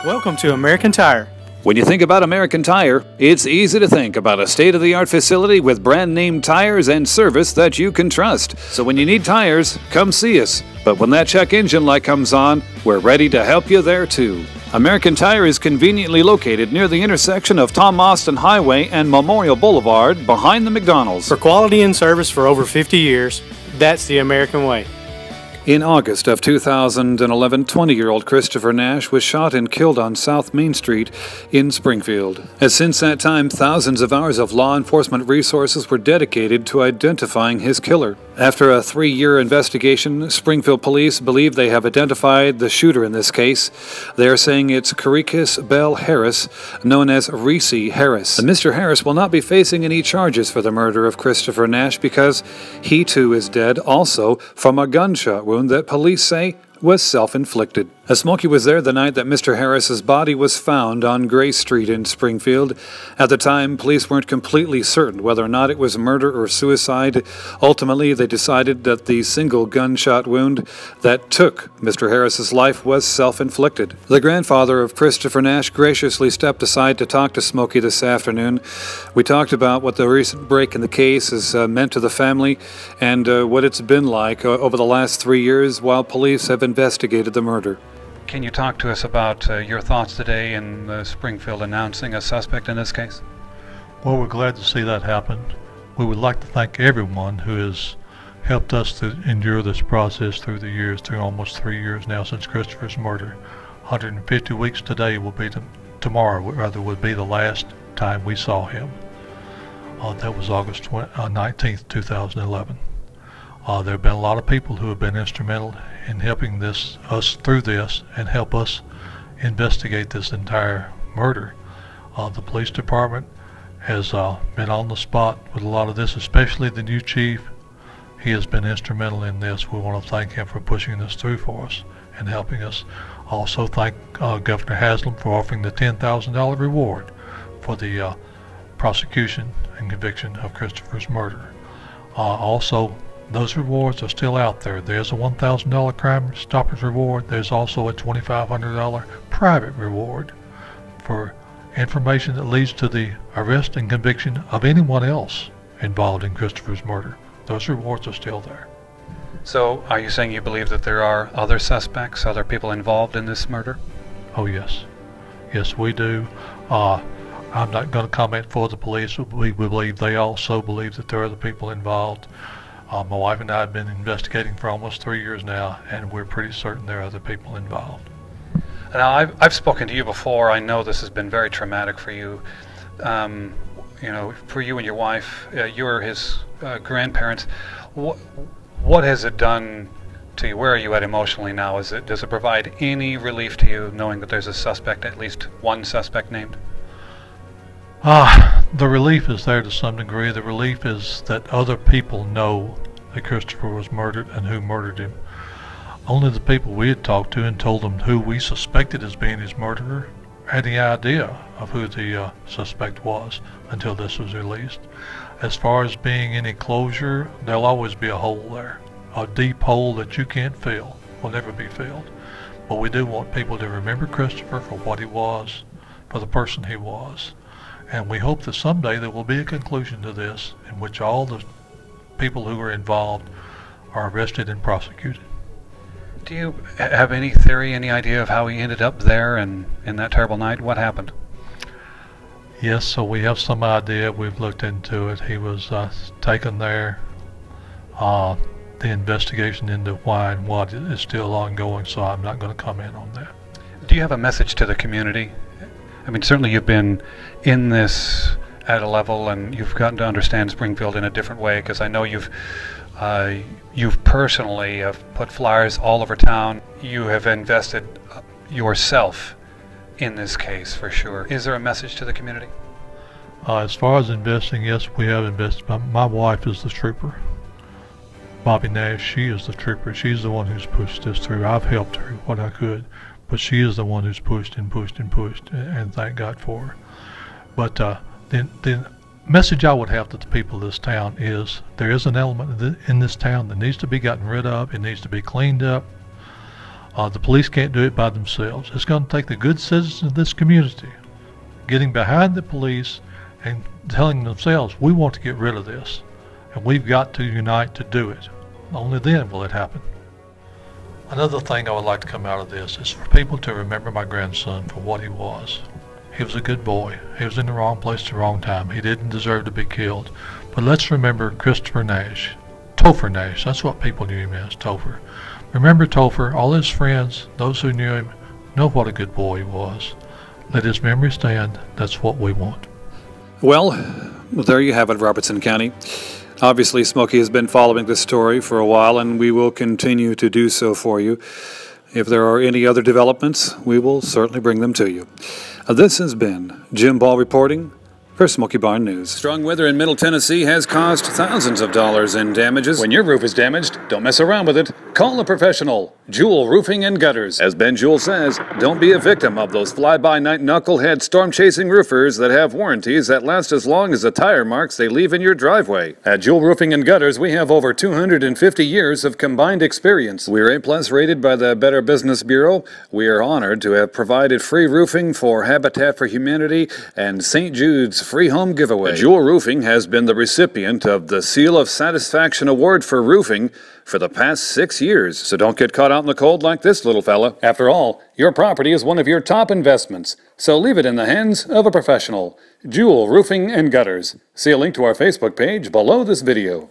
Welcome to American Tire. When you think about American Tire, it's easy to think about a state-of-the-art facility with brand-name tires and service that you can trust. So when you need tires, come see us. But when that check engine light comes on, we're ready to help you there too. American Tire is conveniently located near the intersection of Tom Austin Highway and Memorial Boulevard behind the McDonald's. For quality and service for over 50 years, that's the American way. In August of 2011, 20-year-old Christopher Nash was shot and killed on South Main Street in Springfield. As since that time, thousands of hours of law enforcement resources were dedicated to identifying his killer. After a 3-year investigation, Springfield police believe they have identified the shooter in this case. They are saying it's Caricus Bell Harris, known as Reese Harris. And Mr. Harris will not be facing any charges for the murder of Christopher Nash because he too is dead, also from a gunshot wound that police say was self-inflicted. Smokey was there the night that Mr. Harris's body was found on Gray Street in Springfield. At the time, police weren't completely certain whether or not it was murder or suicide. Ultimately, they decided that the single gunshot wound that took Mr. Harris's life was self-inflicted. The grandfather of Christopher Nash graciously stepped aside to talk to Smokey this afternoon. We talked about what the recent break in the case has meant to the family and what it's been like over the last 3 years while police have investigated the murder. Can you talk to us about your thoughts today in Springfield announcing a suspect in this case? Well, we're glad to see that happen. We would like to thank everyone who has helped us to endure this process through the years, through almost 3 years now since Christopher's murder. 150 weeks today will be tomorrow, rather, would be the last time we saw him. That was August 19th, 2011. There have been a lot of people who have been instrumental in helping us through this and help us investigate this entire murder. The police department has been on the spot with a lot of this, especially the new chief. He has been instrumental in this. We want to thank him for pushing this through for us and helping us. Also thank Governor Haslam for offering the $10,000 reward for the prosecution and conviction of Christopher's murder. Also, those rewards are still out there. There's a $1,000 Crime Stoppers reward. There's also a $2,500 private reward for information that leads to the arrest and conviction of anyone else involved in Christopher's murder. Those rewards are still there. So, are you saying you believe that there are other suspects, other people involved in this murder? Oh, yes. Yes, we do. I'm not going to comment for the police. We believe they also believe that there are other people involved. My wife and I have been investigating for almost 3 years now, and we're pretty certain there are other people involved. Now, I've spoken to you before. I know this has been very traumatic for you. You know, for you and your wife. You're his grandparents. What has it done to you? Where are you at emotionally now? Does it provide any relief to you knowing that there's a suspect, at least one suspect named? The relief is there to some degree. The relief is that other people know that Christopher was murdered and who murdered him. Only the people we had talked to and told them who we suspected as being his murderer had any idea of who the suspect was until this was released. As far as being any closure, there'll always be a hole there. A deep hole that you can't fill, will never be filled. But we do want people to remember Christopher for what he was, for the person he was. And we hope that someday there will be a conclusion to this in which all the people who were involved are arrested and prosecuted. Do you have any theory, any idea of how he ended up there and in that terrible night? What happened? Yes, so we have some idea. We've looked into it. He was taken there. The investigation into why and what is still ongoing, so I'm not going to comment on that. Do you have a message to the community? I mean, certainly you've been in this at a level and you've gotten to understand Springfield in a different way, because I know you've personally put flyers all over town. You have invested yourself in this case for sure. Is there a message to the community? As far as investing, yes, we have invested. My wife is the trooper. Bobby Nash, she is the trooper. She's the one who's pushed this through. I've helped her what I could. But she is the one who's pushed and pushed and pushed, and thank God for her. But the message I would have to the people of this town is there is an element in this town that needs to be gotten rid of. It needs to be cleaned up. The police can't do it by themselves. It's going to take the good citizens of this community getting behind the police and telling themselves, we want to get rid of this, and we've got to unite to do it. Only then will it happen. Another thing I would like to come out of this is for people to remember my grandson for what he was. He was a good boy. He was in the wrong place at the wrong time. He didn't deserve to be killed. But let's remember Christopher Nash. Topher Nash, that's what people knew him as, Topher. Remember Topher, all his friends, those who knew him, know what a good boy he was. Let his memory stand. That's what we want. Well, there you have it, Robertson County. Obviously, Smokey has been following this story for a while, and we will continue to do so for you. If there are any other developments, we will certainly bring them to you. This has been Jim Ball reporting for Smoky Barn News. Strong weather in Middle Tennessee has caused thousands of dollars in damages. When your roof is damaged, don't mess around with it. Call a professional. Jewel Roofing and Gutters. As Ben Jewell says, don't be a victim of those fly-by-night knucklehead storm-chasing roofers that have warranties that last as long as the tire marks they leave in your driveway. At Jewel Roofing and Gutters, we have over 250 years of combined experience. We're A+ rated by the Better Business Bureau. We are honored to have provided free roofing for Habitat for Humanity and St. Jude's free home giveaway. Jewel Roofing has been the recipient of the Seal of Satisfaction Award for Roofing for the past 6 years. So don't get caught out in the cold like this little fella. After all, your property is one of your top investments, so leave it in the hands of a professional. Jewel Roofing and Gutters. See a link to our Facebook page below this video.